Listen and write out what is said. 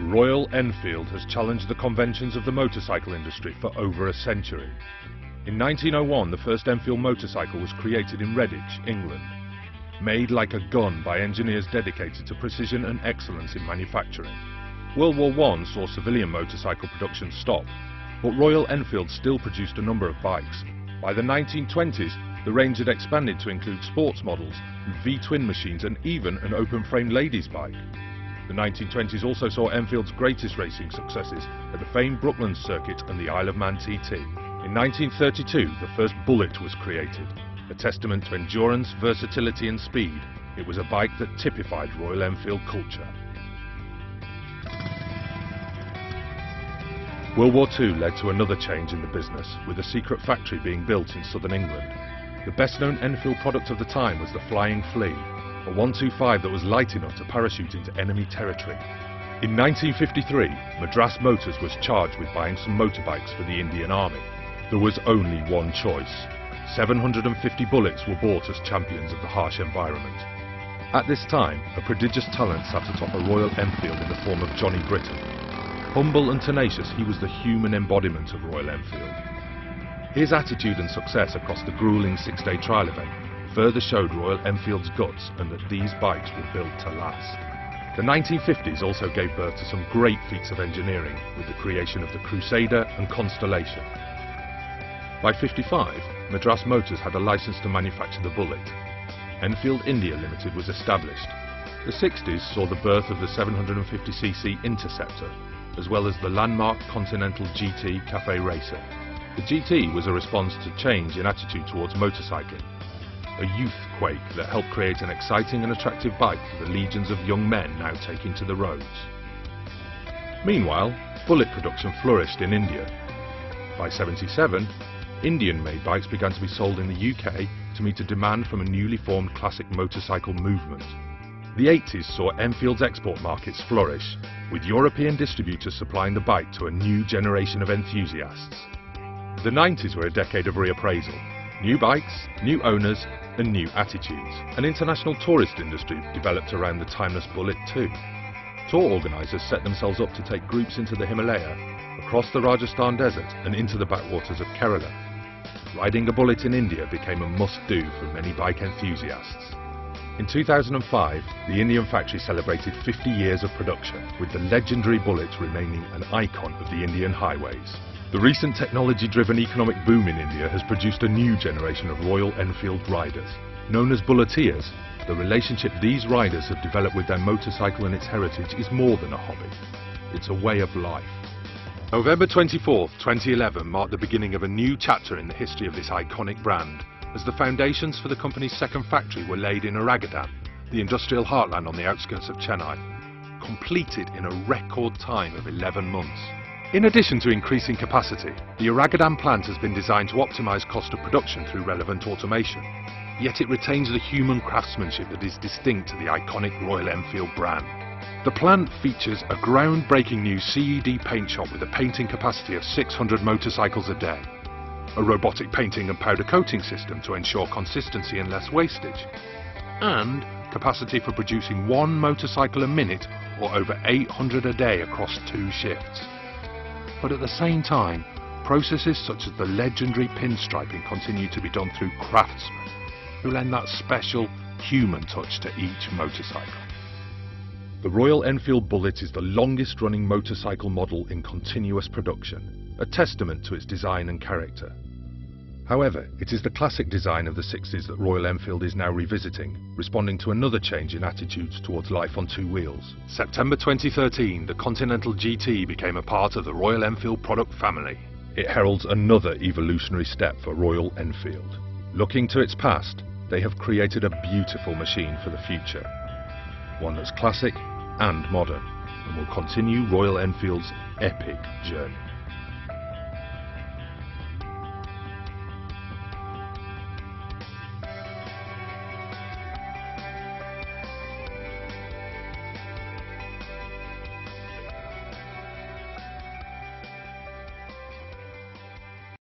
Royal Enfield has challenged the conventions of the motorcycle industry for over a century. In 1901, the first Enfield motorcycle was created in Redditch, England. Made like a gun by engineers dedicated to precision and excellence in manufacturing. World War I saw civilian motorcycle production stop, but Royal Enfield still produced a number of bikes. By the 1920s, the range had expanded to include sports models, V-twin machines and even an open-frame ladies' bike. The 1920s also saw Enfield's greatest racing successes at the famed Brooklands circuit and the Isle of Man TT. In 1932, the first Bullet was created. A testament to endurance, versatility and speed, it was a bike that typified Royal Enfield culture. World War II led to another change in the business, with a secret factory being built in southern England. The best-known Enfield product of the time was the Flying Flea, a 125 that was light enough to parachute into enemy territory. In 1953, Madras Motors was charged with buying some motorbikes for the Indian Army. There was only one choice. 750 bullets were bought as champions of the harsh environment. At this time, a prodigious talent sat atop a Royal Enfield in the form of Johnny Britton. Humble and tenacious, he was the human embodiment of Royal Enfield. His attitude and success across the grueling six-day trial event further showed Royal Enfield's guts and that these bikes were built to last. The 1950s also gave birth to some great feats of engineering with the creation of the Crusader and Constellation. By 55, Madras Motors had a license to manufacture the Bullet. Enfield India Limited was established. The 60s saw the birth of the 750cc Interceptor, as well as the landmark Continental GT Cafe Racer. The GT was a response to change in attitude towards motorcycling, a youth quake that helped create an exciting and attractive bike for the legions of young men now taking to the roads. Meanwhile, Bullet production flourished in India. By 77, Indian-made bikes began to be sold in the UK to meet a demand from a newly formed classic motorcycle movement. The 80s saw Enfield's export markets flourish, with European distributors supplying the bike to a new generation of enthusiasts. The 90s were a decade of reappraisal. New bikes, new owners and new attitudes. An international tourist industry developed around the timeless Bullet too. Tour organisers set themselves up to take groups into the Himalaya, across the Rajasthan desert and into the backwaters of Kerala. Riding a Bullet in India became a must-do for many bike enthusiasts. In 2005, the Indian factory celebrated 50 years of production, with the legendary Bullet remaining an icon of the Indian highways. The recent technology-driven economic boom in India has produced a new generation of Royal Enfield riders. Known as Bulleteers, the relationship these riders have developed with their motorcycle and its heritage is more than a hobby. It's a way of life. November 24, 2011 marked the beginning of a new chapter in the history of this iconic brand, as the foundations for the company's second factory were laid in Oragadam, the industrial heartland on the outskirts of Chennai, completed in a record time of 11 months. In addition to increasing capacity, the Oragadam plant has been designed to optimise cost of production through relevant automation, yet it retains the human craftsmanship that is distinct to the iconic Royal Enfield brand. The plant features a groundbreaking new CED paint shop with a painting capacity of 600 motorcycles a day, a robotic painting and powder coating system to ensure consistency and less wastage, and capacity for producing one motorcycle a minute or over 800 a day across 2 shifts. But at the same time, processes such as the legendary pinstriping continue to be done through craftsmen who lend that special human touch to each motorcycle. The Royal Enfield Bullet is the longest running motorcycle model in continuous production, a testament to its design and character. However, it is the classic design of the 60s that Royal Enfield is now revisiting, responding to another change in attitudes towards life on 2 wheels. September 2013, the Continental GT became a part of the Royal Enfield product family. It heralds another evolutionary step for Royal Enfield. Looking to its past, they have created a beautiful machine for the future. One that's classic and modern, and will continue Royal Enfield's epic journey.